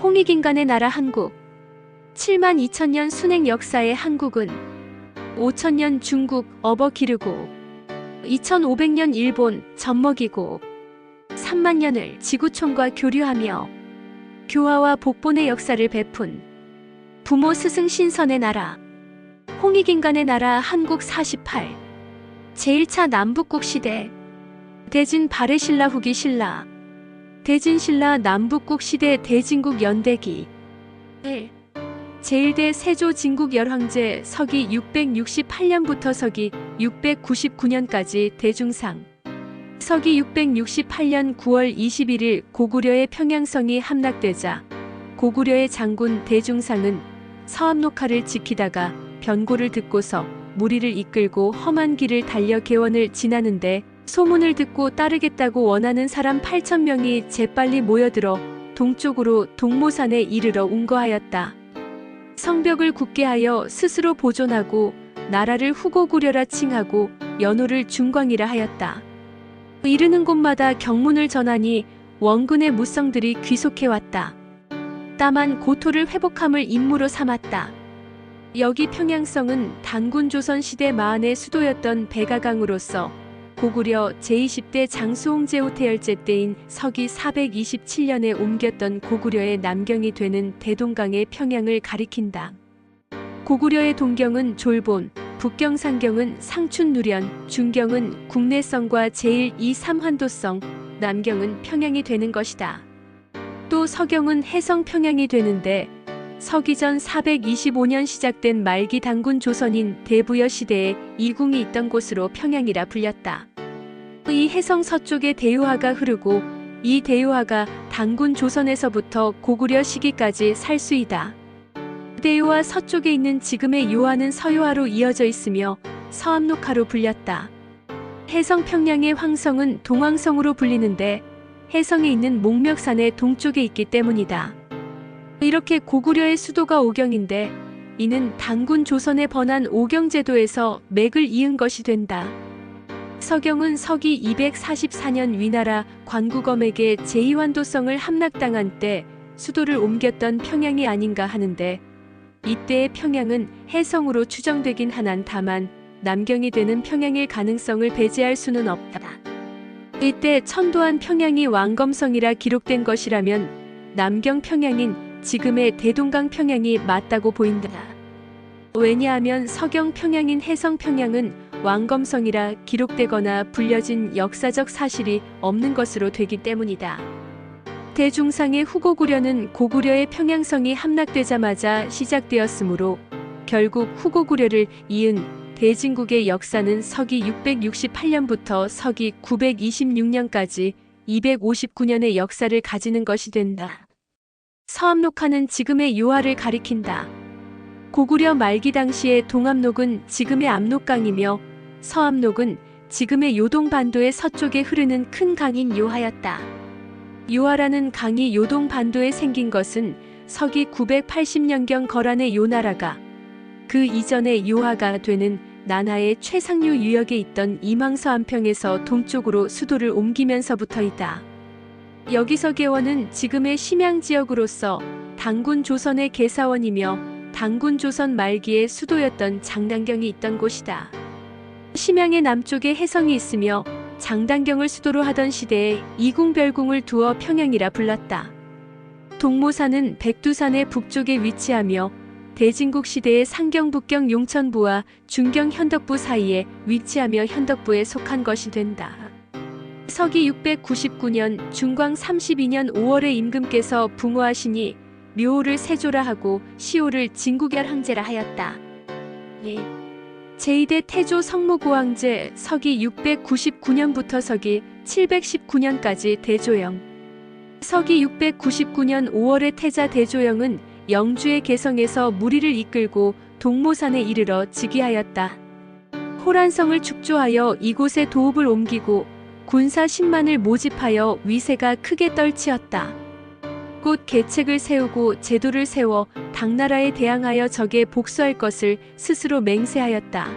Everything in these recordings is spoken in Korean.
홍익인간의 나라 한국. 7만 2천년 순행 역사의 한국은 5천년 중국 업어 기르고 2500년 일본 젖먹이고 3만 년을 지구촌과 교류하며 교화와 복본의 역사를 베푼 부모 스승 신선의 나라 홍익인간의 나라 한국 48. 제1차 남북국 시대 대진 발해신라 후기 신라 대진신라 남북국 시대 대진국 연대기 1. 제1대 세조 진국 열황제 서기 668년부터 서기 699년까지 대중상 서기 668년 9월 21일 고구려의 평양성이 함락되자 고구려의 장군 대중상은 서암록화를 지키다가 변고를 듣고서 무리를 이끌고 험한 길을 달려 개원을 지나는데 소문을 듣고 따르겠다고 원하는 사람 8,000명이 재빨리 모여들어 동쪽으로 동모산에 이르러 운거하였다. 성벽을 굳게 하여 스스로 보존하고 나라를 후고구려라 칭하고 연호를 중광이라 하였다. 이르는 곳마다 경문을 전하니 원군의 무성들이 귀속해왔다. 다만 고토를 회복함을 임무로 삼았다. 여기 평양성은 단군 조선시대 마한의 수도였던 백아강으로서 고구려 제20대 장수홍제후 태열제 때인 서기 427년에 옮겼던 고구려의 남경이 되는 대동강의 평양을 가리킨다. 고구려의 동경은 졸본, 북경상경은 상춘누련, 중경은 국내성과 제1, 2, 3환도성, 남경은 평양이 되는 것이다. 또 서경은 해성 평양이 되는데 서기전 425년 시작된 말기 단군 조선인 대부여 시대에 이궁이 있던 곳으로 평양이라 불렸다. 이 해성 서쪽에 대유하가 흐르고 이 대유하가 단군 조선에서부터 고구려 시기까지 살수이다. 대유하 서쪽에 있는 지금의 요하는 서요하로 이어져 있으며 서암록하로 불렸다. 해성 평양의 황성은 동황성으로 불리는데 해성에 있는 목멱산의 동쪽에 있기 때문이다. 이렇게 고구려의 수도가 오경인데 이는 단군 조선에 번한 오경제도에서 맥을 이은 것이 된다. 서경은 서기 244년 위나라 관구검에게 제2환도성을 함락당한 때 수도를 옮겼던 평양이 아닌가 하는데 이때의 평양은 해성으로 추정되긴 하나 다만 남경이 되는 평양일 가능성을 배제할 수는 없다. 이때 천도한 평양이 왕검성이라 기록된 것이라면 남경 평양인 지금의 대동강 평양이 맞다고 보인다. 왜냐하면 서경 평양인 해성 평양은 왕검성이라 기록되거나 불려진 역사적 사실이 없는 것으로 되기 때문이다. 대중상의 후고구려는 고구려의 평양성이 함락되자마자 시작되었으므로 결국 후고구려를 이은 대진국의 역사는 서기 668년부터 서기 926년까지 259년의 역사를 가지는 것이 된다. 서암록화는 지금의 요하를 가리킨다. 고구려 말기 당시의 동암록은 지금의 압록강이며 서암록은 지금의 요동반도의 서쪽에 흐르는 큰 강인 요하였다. 요하라는 강이 요동반도에 생긴 것은 서기 980년경 거란의 요나라가 그 이전의 요하가 되는 난하의 최상류 유역에 있던 임왕서암평에서 동쪽으로 수도를 옮기면서부터이다. 여기서 개원은 지금의 심양지역으로서 단군 조선의 개사원이며 단군 조선 말기의 수도였던 장단경이 있던 곳이다. 심양의 남쪽에 해성이 있으며 장단경을 수도로 하던 시대에 이궁별궁을 두어 평양이라 불렀다. 동모산은 백두산의 북쪽에 위치하며 대진국 시대의 상경 북경 용천부와 중경 현덕부 사이에 위치하며 현덕부에 속한 것이 된다. 서기 699년 중광 32년 5월에 임금께서 붕어하시니 묘호를 세조라 하고 시호를 진국열황제라 하였다. 제2대 태조 성무고황제 서기 699년부터 서기 719년까지 대조영 서기 699년 5월의 태자 대조영은 영주의 개성에서 무리를 이끌고 동모산에 이르러 즉위하였다. 호란성을 축조하여 이곳에 도읍을 옮기고 군사 10만을 모집하여 위세가 크게 떨치었다. 곧 계책을 세우고 제도를 세워 당나라에 대항하여 적에 복수할 것을 스스로 맹세하였다.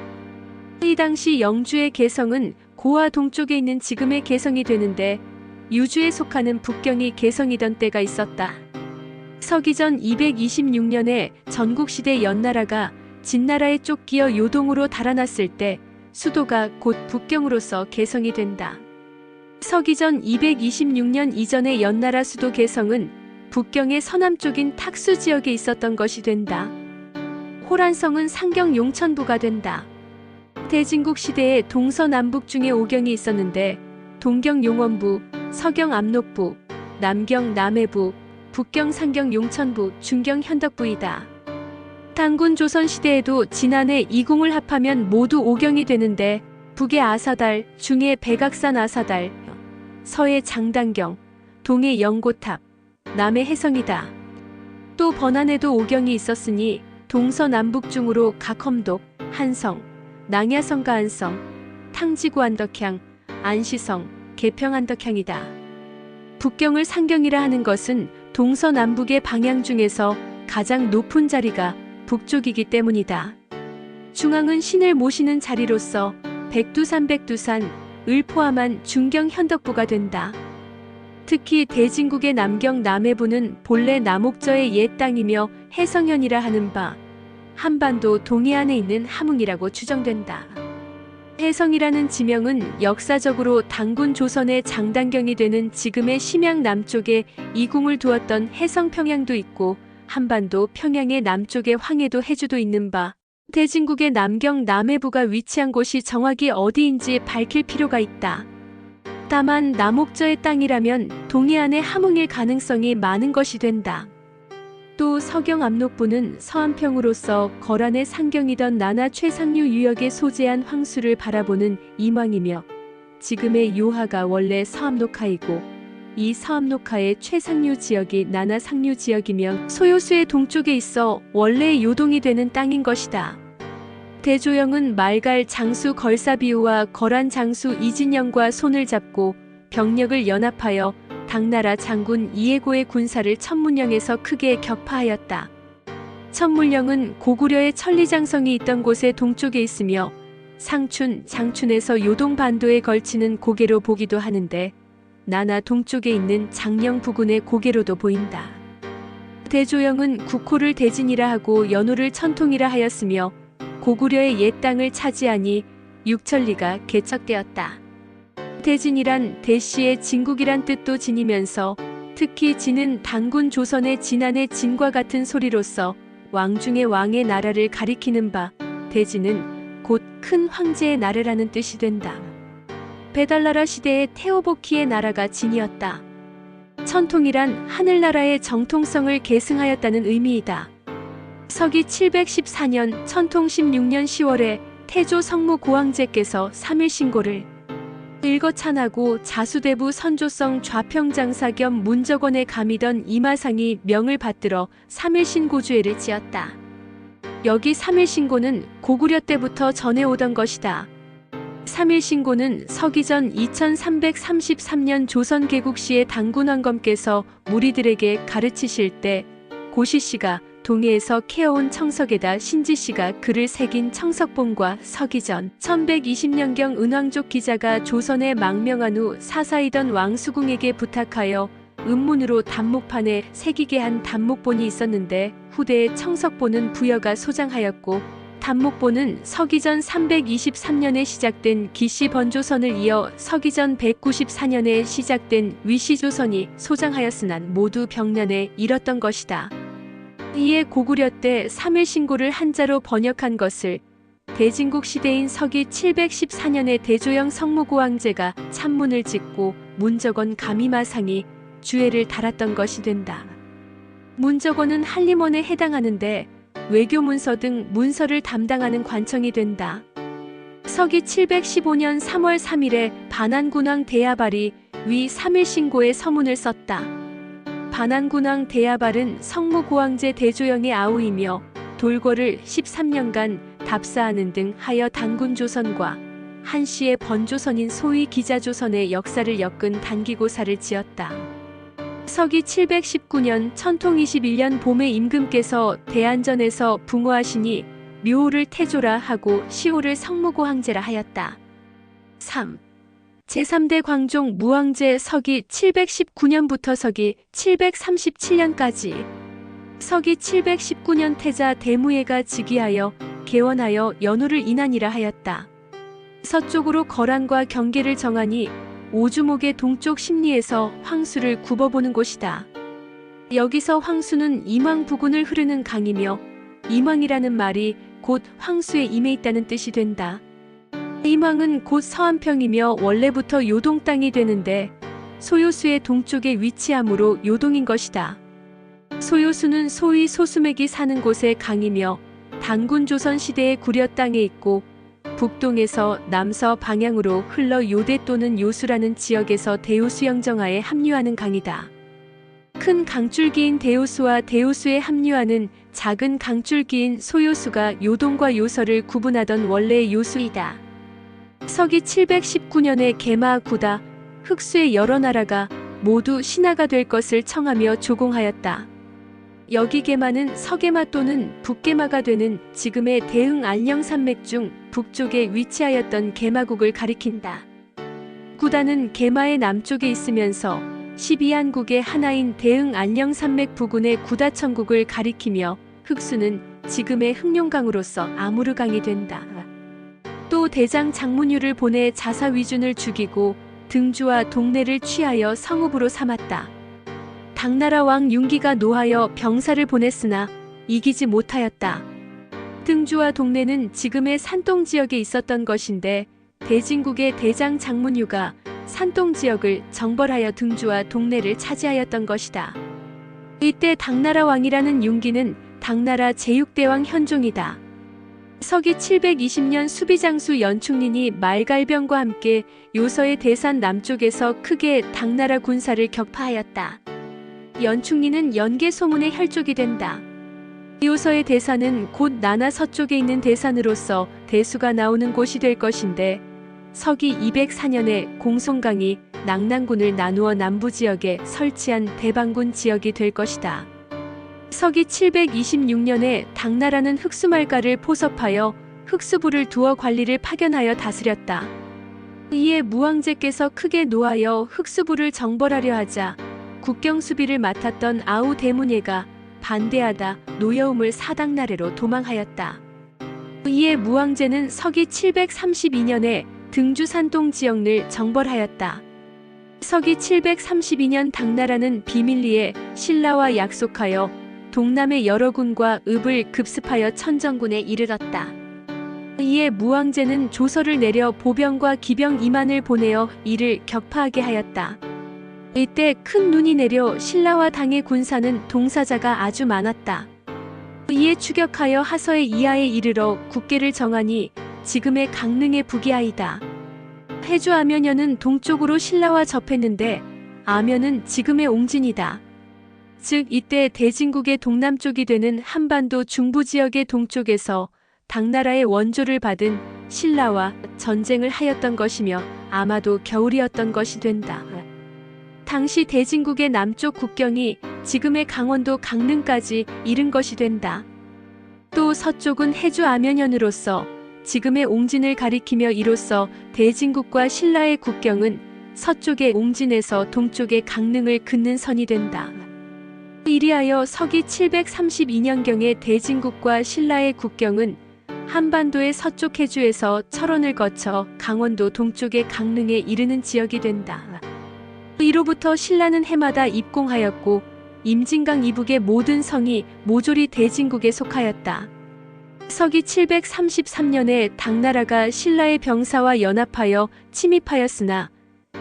이 당시 영주의 개성은 고화 동쪽에 있는 지금의 개성이 되는데 유주에 속하는 북경이 개성이던 때가 있었다. 서기전 226년에 전국시대 연나라가 진나라에 쫓기어 요동으로 달아났을 때 수도가 곧 북경으로서 개성이 된다. 서기전 226년 이전의 연나라 수도 개성은 북경의 서남쪽인 탁수 지역에 있었던 것이 된다. 호란성은 상경 용천부가 된다. 대진국 시대에 동서남북 중에 오경이 있었는데 동경 용원부, 서경 압록부, 남경 남해부, 북경 상경 용천부, 중경 현덕부이다. 단군 조선 시대에도 진안에 이궁을 합하면 모두 오경이 되는데 북의 아사달, 중의 백악산 아사달, 서의 장단경, 동의 영고탑, 남의 해성이다. 또 번안에도 오경이 있었으니 동서남북중으로 각험독, 한성, 낭야성과 안성, 탕지구 안덕향, 안시성, 개평 안덕향이다. 북경을 상경이라 하는 것은 동서남북의 방향 중에서 가장 높은 자리가 북쪽이기 때문이다. 중앙은 신을 모시는 자리로서 백두산 을 포함한 중경 현덕부가 된다. 특히 대진국의 남경 남해부는 본래 남옥저의 옛 땅이며 해성현이라 하는 바 한반도 동해안에 있는 함흥이라고 추정된다. 해성이라는 지명은 역사적으로 단군 조선의 장단경이 되는 지금의 심양 남쪽에 이궁을 두었던 해성평양도 있고 한반도 평양의 남쪽에 황해도 해주도 있는 바 대진국의 남경 남해부가 위치한 곳이 정확히 어디인지 밝힐 필요가 있다. 다만 남옥저의 땅이라면 동해안의 함흥일 가능성이 많은 것이 된다. 또 서경 압록부는 서안평으로서 거란의 상경이던 나나 최상류 유역에 소재한 황수를 바라보는 임왕이며 지금의 요하가 원래 서암록하이고 이 서암록하의 최상류 지역이 나나 상류 지역이며 소요수의 동쪽에 있어 원래 요동이 되는 땅인 것이다. 대조영은 말갈 장수 걸사비우와 거란 장수 이진영과 손을 잡고 병력을 연합하여 당나라 장군 이해고의 군사를 천문령에서 크게 격파하였다. 천문령은 고구려의 천리장성이 있던 곳의 동쪽에 있으며 상춘, 장춘에서 요동반도에 걸치는 고개로 보기도 하는데 나나 동쪽에 있는 장령 부근의 고개로도 보인다. 대조영은 국호를 대진이라 하고 연호를 천통이라 하였으며 고구려의 옛 땅을 차지하니 육천리가 개척되었다. 대진이란 대시의 진국이란 뜻도 지니면서 특히 진은 단군 조선의 진안의 진과 같은 소리로서 왕 중의 왕의 나라를 가리키는 바 대진은 곧 큰 황제의 나라라는 뜻이 된다. 베달나라 시대의 테오보키의 나라가 진이었다. 천통이란 하늘나라의 정통성을 계승하였다는 의미이다. 서기 714년 천통 16년 10월에 태조 성무 고황제께서 3일 신고를 일거찬하고 자수대부 선조성 좌평장사 겸 문적원에 감이던 이마상이 명을 받들어 3일 신고주회를 지었다. 여기 3일 신고는 고구려 때부터 전해오던 것이다. 3일 신고는 서기전 2333년 조선 개국시의 단군왕검께서 무리들에게 가르치실 때 고시씨가 동해에서 캐어온 청석에다 신지씨가 글을 새긴 청석본과 서기전 1120년경 은왕족 기자가 조선에 망명한 후 사사이던 왕수궁에게 부탁하여 은문으로 단목판에 새기게 한 단목본이 있었는데 후대에 청석본은 부여가 소장하였고 단목본은 서기전 323년에 시작된 기씨 번조선을 이어 서기전 194년에 시작된 위시조선이 소장하였으나 모두 병난에 이뤘던 것이다. 이에 고구려 때 3일 신고를 한자로 번역한 것을 대진국 시대인 서기 714년에 대조영 성무고왕제가 찬문을 짓고 문적원 감이마상이 주회를 달았던 것이 된다. 문적원은 한림원에 해당하는데 외교문서 등 문서를 담당하는 관청이 된다. 서기 715년 3월 3일에 반안군왕 대야발이 위 3일 신고에 서문을 썼다. 반안군왕 대야발은 성무고왕제 대조영의 아우이며 돌궐을 13년간 답사하는 등 하여 단군조선과 한시의 번조선인 소위 기자조선의 역사를 엮은 단기고사를 지었다. 서기 719년 천통 21년 봄에 임금께서 대안전에서 붕어하시니 묘호를 태조라 하고 시호를 성무고황제라 하였다. 3. 제3대 광종 무황제 서기 719년부터 서기 737년까지 서기 719년 태자 대무예가 즉위하여 개원하여 연호를 인하니라 하였다. 서쪽으로 거란과 경계를 정하니 오주목의 동쪽 심리에서 황수를 굽어보는 곳이다. 여기서 황수는 임왕 부근을 흐르는 강이며 임왕이라는 말이 곧 황수의 임에 있다는 뜻이 된다. 임왕은 곧 서안평이며 원래부터 요동 땅이 되는데 소요수의 동쪽에 위치하므로 요동인 것이다. 소요수는 소위 소수맥이 사는 곳의 강이며 단군 조선 시대의 구려 땅에 있고 북동에서 남서 방향으로 흘러 요대 또는 요수라는 지역에서 대우수 영정하에 합류하는 강이다. 큰 강줄기인 대우수와 대우수에 합류하는 작은 강줄기인 소요수가 요동과 요서를 구분하던 원래의 요수이다. 서기 719년에 게마 구다 흑수의 여러 나라가 모두 신하가 될 것을 청하며 조공하였다. 여기 게마는 서게마 또는 북게마가 되는 지금의 대흥 안령산맥 중 북쪽에 위치하였던 게마국을 가리킨다. 구다는 게마의 남쪽에 있으면서 12한국의 하나인 대흥 안령산맥 부근의 구다천국을 가리키며 흑수는 지금의 흑룡강으로서 아무르강이 된다. 또 대장 장문유를 보내 자사위준을 죽이고 등주와 동래를 취하여 성읍으로 삼았다. 당나라 왕 윤기가 노하여 병사를 보냈으나 이기지 못하였다. 등주와 동래는 지금의 산동 지역에 있었던 것인데 대진국의 대장 장문유가 산동 지역을 정벌하여 등주와 동래를 차지하였던 것이다. 이때 당나라 왕이라는 윤기는 당나라 제6대왕 현종이다. 서기 720년 수비장수 연충린이 말갈병과 함께 요서의 대산 남쪽에서 크게 당나라 군사를 격파하였다. 연충린은 연개 소문의 혈족이 된다. 요서의 대산은 곧 나나 서쪽에 있는 대산으로서 대수가 나오는 곳이 될 것인데 서기 204년에 공송강이 낙난군을 나누어 남부지역에 설치한 대방군 지역이 될 것이다. 서기 726년에 당나라는 흑수말가를 포섭하여 흑수부를 두어 관리를 파견하여 다스렸다. 이에 무왕제께서 크게 노하여 흑수부를 정벌하려 하자 국경수비를 맡았던 아우 대문예가 반대하다 노여움을 사당나래로 도망하였다. 이에 무왕제는 서기 732년에 등주 산동 지역을 정벌하였다. 서기 732년 당나라는 비밀리에 신라와 약속하여 동남의 여러 군과 읍을 급습하여 천정군에 이르렀다. 이에 무왕제는 조서를 내려 보병과 기병 2만을 보내어 이를 격파하게 하였다. 이때 큰 눈이 내려 신라와 당의 군사는 동사자가 아주 많았다. 이에 추격하여 하서의 이하에 이르러 국계를 정하니 지금의 강릉의 북이하이다. 해주 아면현은 동쪽으로 신라와 접했는데 아면은 지금의 옹진이다. 즉 이때 대진국의 동남쪽이 되는 한반도 중부지역의 동쪽에서 당나라의 원조를 받은 신라와 전쟁을 하였던 것이며 아마도 겨울이었던 것이 된다. 당시 대진국의 남쪽 국경이 지금의 강원도 강릉까지 이른 것이 된다. 또 서쪽은 해주 아면현으로서 지금의 옹진을 가리키며 이로써 대진국과 신라의 국경은 서쪽의 옹진에서 동쪽의 강릉을 긋는 선이 된다. 이리하여 서기 732년경의 대진국과 신라의 국경은 한반도의 서쪽 해주에서 철원을 거쳐 강원도 동쪽의 강릉에 이르는 지역이 된다. 이로부터 신라는 해마다 입공하였고 임진강 이북의 모든 성이 모조리 대진국에 속하였다. 서기 733년에 당나라가 신라의 병사와 연합하여 침입하였으나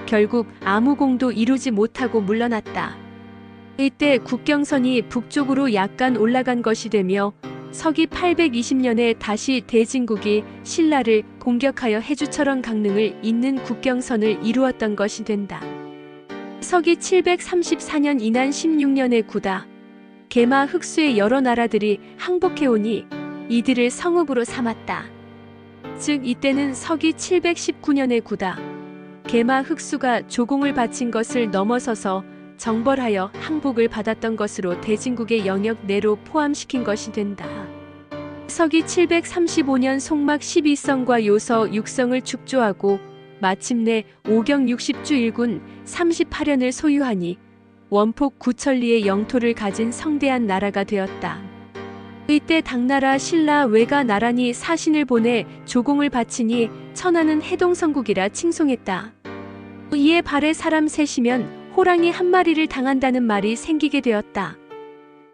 결국 아무 공도 이루지 못하고 물러났다. 이때 국경선이 북쪽으로 약간 올라간 것이 되며 서기 820년에 다시 대진국이 신라를 공격하여 해주철원 강릉을 잇는 국경선을 이루었던 것이 된다. 서기 734년 이난 16년에 구다 게마 흑수의 여러 나라들이 항복해오니 이들을 성읍으로 삼았다. 즉 이때는 서기 719년에 구다 게마 흑수가 조공을 바친 것을 넘어서서 정벌하여 항복을 받았던 것으로 대진국의 영역 내로 포함시킨 것이 된다. 서기 735년 송막 12성과 요서 6성을 축조하고 마침내 오경 60주 1군 38연을 소유하니 원폭 9천리의 영토를 가진 성대한 나라가 되었다. 이때 당나라 신라 외가 나란히 사신을 보내 조공을 바치니 천하는 해동성국이라 칭송했다. 이에 발에 사람 셋이면 호랑이 한 마리를 당한다는 말이 생기게 되었다.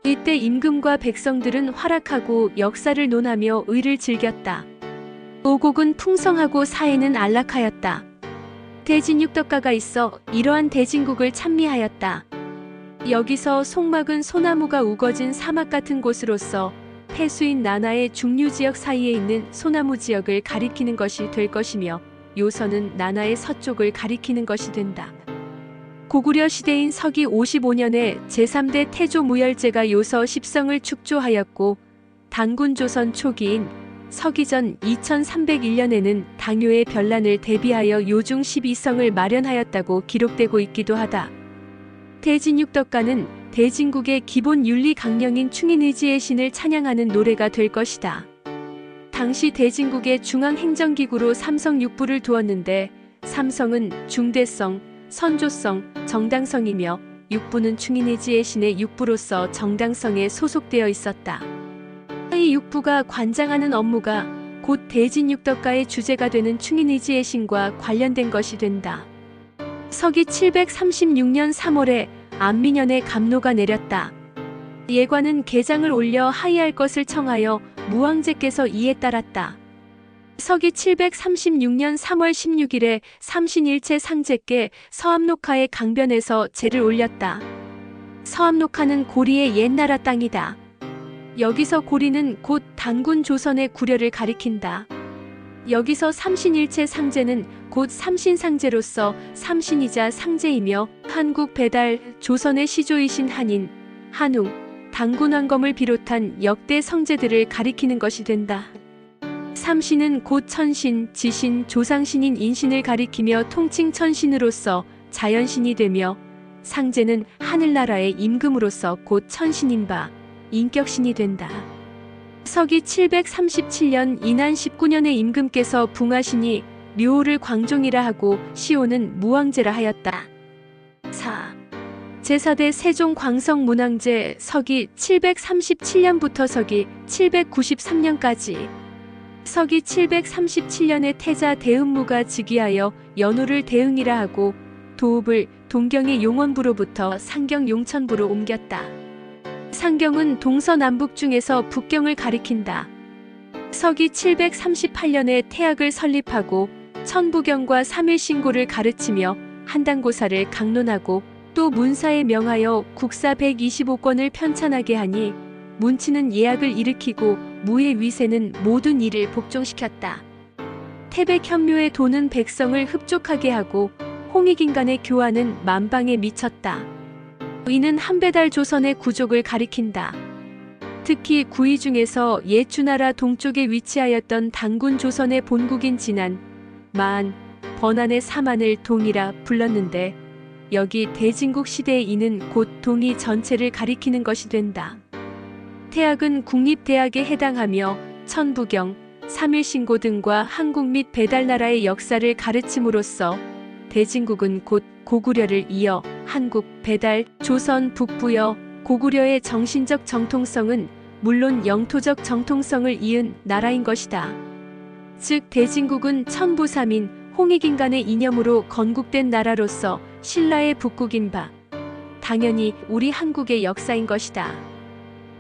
이때 임금과 백성들은 활약하고 역사를 논하며 의를 즐겼다. 오곡은 풍성하고 사해는 안락하였다. 대진육덕가가 있어 이러한 대진국을 찬미하였다. 여기서 송막은 소나무가 우거진 사막 같은 곳으로서 폐수인 나나의 중류지역 사이에 있는 소나무 지역을 가리키는 것이 될 것이며 요서는 나나의 서쪽을 가리키는 것이 된다. 고구려 시대인 서기 55년에 제3대 태조 무열제가 요서 10성을 축조하였고 단군조선 초기인 서기전 2301년에는 당요의 변란을 대비하여 요중 12성을 마련하였다고 기록되고 있기도 하다. 대진육덕가는 대진국의 기본 윤리 강령인 충인의지의 신을 찬양하는 노래가 될 것이다. 당시 대진국의 중앙행정기구로 삼성 6부를 두었는데 삼성은 중대성, 선조성, 정당성이며 6부는 충인의지의 신의 6부로서 정당성에 소속되어 있었다. 이 6부가 관장하는 업무가 곧 대진육덕가의 주제가 되는 충인의지의 신과 관련된 것이 된다. 서기 736년 3월에 안민현의 감로가 내렸다. 예관은 계장을 올려 하의할 것을 청하여 무왕제께서 이에 따랐다. 서기 736년 3월 16일에 삼신일체 상제께 서암록하의 강변에서 제를 올렸다. 서암록하는 고리의 옛나라 땅이다. 여기서 고리는 곧 단군 조선의 구려를 가리킨다. 여기서 삼신일체 상제는 곧 삼신상제로서 삼신이자 상제이며 한국 배달 조선의 시조이신 한인, 한웅, 단군왕검을 비롯한 역대 성제들을 가리키는 것이 된다. 삼신은 곧 천신, 지신, 조상신인 인신을 가리키며 통칭 천신으로서 자연신이 되며 상제는 하늘나라의 임금으로서 곧 천신인 바 인격신이 된다. 서기 737년 인한 19년에 임금께서 붕하시니 묘호를 광종이라 하고 시호는 무왕제라 하였다. 4. 제4대 세종 광성 문왕제 서기 737년부터 서기 793년까지 서기 737년에 태자 대음무가 즉위하여 연호를 대응이라 하고 도읍을 동경의 용원부로부터 상경 용천부로 옮겼다. 상경은 동서남북 중에서 북경을 가리킨다. 서기 738년에 태학을 설립하고 천부경과 삼일신고를 가르치며 한당고사를 강론하고 또 문사에 명하여 국사 125권을 편찬하게 하니 문치는 예약을 일으키고 무의 위세는 모든 일을 복종시켰다. 태백현묘에 도는 백성을 흡족하게 하고 홍익인간의 교화는 만방에 미쳤다. 이는 한배달 조선의 구족을 가리킨다. 특히 구이 중에서 옛 주나라 동쪽에 위치하였던 단군 조선의 본국인 진안, 마안, 번안의 사만을 동이라 불렀는데 여기 대진국 시대의 이는 곧 동이 전체를 가리키는 것이 된다. 태학은 국립대학에 해당하며 천부경, 삼일신고 등과 한국 및 배달나라의 역사를 가르침으로써 대진국은 곧 고구려를 이어 한국, 배달, 조선, 북부여 고구려의 정신적 정통성은 물론 영토적 정통성을 이은 나라인 것이다. 즉 대진국은 천부삼인 홍익인간의 이념으로 건국된 나라로서 신라의 북국인 바 당연히 우리 한국의 역사인 것이다.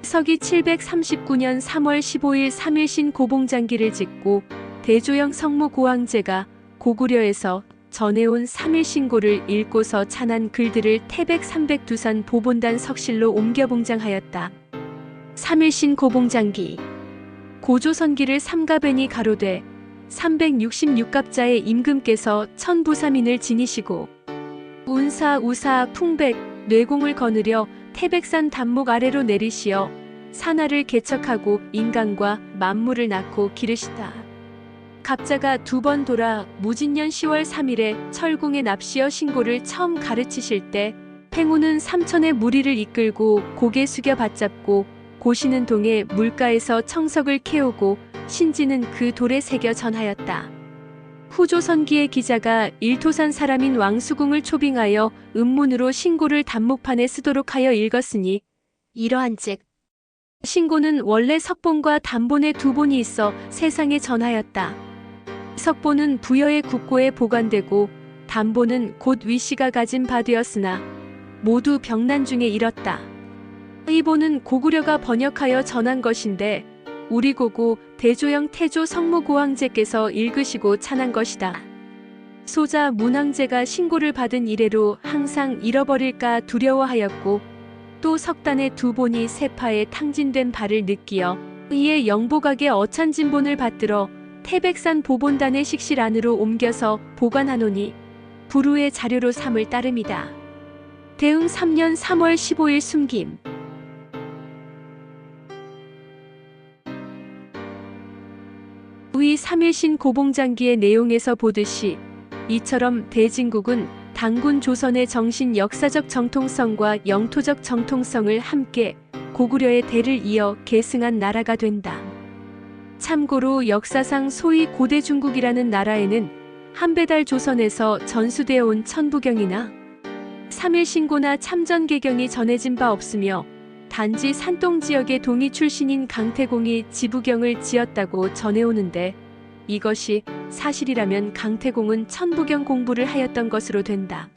서기 739년 3월 15일 삼일신 고봉장기를 짓고 대조영 성무 고왕제가 고구려에서 전해온 삼일신고를 읽고서 찬한 글들을 태백 302산 보본단 석실로 옮겨 봉장하였다. 삼일신 고봉장기 고조선기를 삼가변이 가로되 366갑자의 임금께서 천부삼인을 지니시고 운사, 우사, 풍백, 뇌공을 거느려 태백산 단목 아래로 내리시어 산하를 개척하고 인간과 만물을 낳고 기르시다. 갑자가 2번 돌아 무진년 10월 3일에 철궁에 납시어 신고를 처음 가르치실 때 팽우는 삼천의 무리를 이끌고 고개 숙여 받잡고 고시는 동에 물가에서 청석을 캐오고 신지는 그 돌에 새겨 전하였다. 후조선기의 기자가 일토산 사람인 왕수궁을 초빙하여 음문으로 신고를 단목판에 쓰도록 하여 읽었으니 이러한 즉 신고는 원래 석본과 단본의 두 본이 있어 세상에 전하였다. 석본은 부여의 국고에 보관되고 단본은 곧 위씨가 가진 바 되었으나 모두 병난 중에 잃었다. 이 본은 고구려가 번역하여 전한 것인데 우리 고고 대조영 태조 성무고황제께서 읽으시고 찬한 것이다. 소자 문황제가 신고를 받은 이래로 항상 잃어버릴까 두려워하였고 또 석단의 두 본이 세파에 탕진된 바를 느끼어 이에 영복악의 어찬진본을 받들어 태백산 보본단의 식실 안으로 옮겨서 보관하노니 불후의 자료로 삼을 따름이다. 대흥 3년 3월 15일 숨김. 위 3일신 고봉장기의 내용에서 보듯이 이처럼 대진국은 단군 조선의 정신 역사적 정통성과 영토적 정통성을 함께 고구려의 대를 이어 계승한 나라가 된다. 참고로 역사상 소위 고대 중국이라는 나라에는 한배달 조선에서 전수되어 온 천부경이나 삼일신고나 참전개경이 전해진 바 없으며 단지 산동 지역의 동이 출신인 강태공이 지부경을 지었다고 전해오는데 이것이 사실이라면 강태공은 천부경 공부를 하였던 것으로 된다.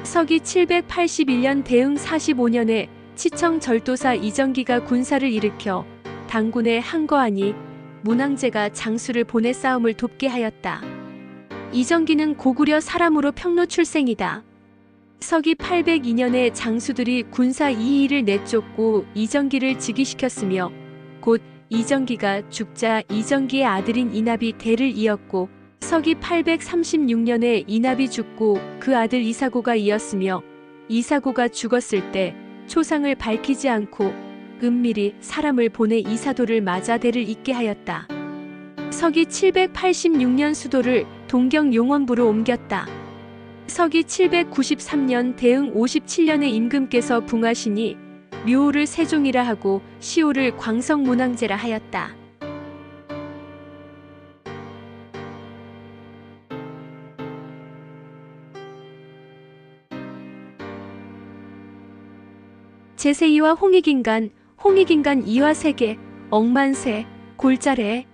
서기 781년 대흥 45년에 치청 절도사 이정기가 군사를 일으켜 당군에 항거하니 문황제가 장수를 보내 싸움을 돕게 하였다. 이정기는 고구려 사람으로 평로 출생이다. 서기 802년에 장수들이 군사 이의를 내쫓고 이정기를 즉위시켰으며 곧 이정기가 죽자 이정기의 아들인 이납이 대를 이었고 서기 836년에 이납이 죽고 그 아들 이사고가 이었으며 이사고가 죽었을 때 초상을 밝히지 않고 은밀히 사람을 보내 이사도를 맞아 대를 잇게 하였다. 서기 786년 수도를 동경 용원부로 옮겼다. 서기 793년 대흥 57년에 임금께서 붕하시니 묘호를 세종이라 하고 시호를 광성문황제라 하였다. 제세이와 홍익인간, 홍익인간 이화 세계, 억만세, 골자래,